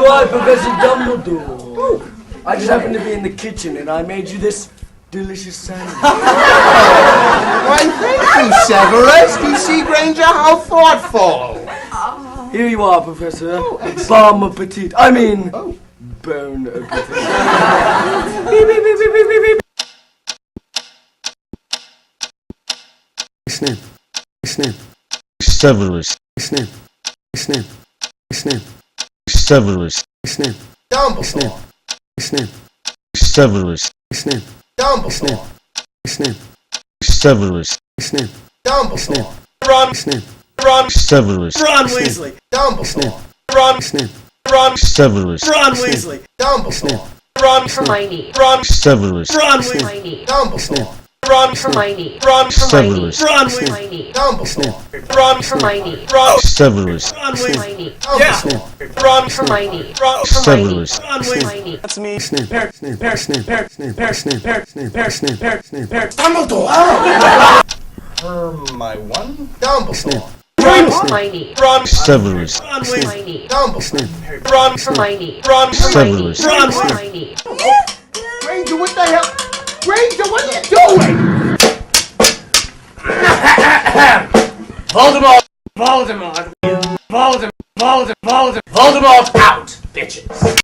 why, Professor Dumbledore? I just happened to be in the kitchen and I made you this delicious sandwich. Why, thank you, Severus. You see, Granger, how thoughtful. Here you are, Professor. Bon appetit. I mean, bon appetit. Beep, beep, beep, beep, beep, beep, beep. Snip. Snip. Severus. Snip. Snip. Snip. Severus. Snip. Dumbledore. Snip. Severus. Snip. Dumbledore. Snip. Severus. Snip. Dumbledore. Ron. Snip. Ron. Severus. Ron Weasley. Dumbledore. Ron. Snip. Ron. Severus. Ron Weasley. Dumbledore. Ron. Hermione. Ron. Severus. Ron Hermione. Dumbledore. Ron. Hermione. Ron. Severus. Ron. Hermione. Dumbledore. Ron. Hermione. Ron. Severus. Ron. Hermione. Yeah. Ron. Hermione. Ron. Severus. Ron. Hermione. That's me. Snip. Snip. Snip. Snip. Snip. Snip. Snip. Snip. Dumbledore. My one. Dumbledore. Hermione. Ron. Severus. Hermione. Dumbledore. Ron. Hermione. Ron. Hermione. Severus. Hermione. Granger, what the hell? Granger, what are you doing? Voldemort! Voldemort! Voldemort! Voldemort! Voldemort out, bitches!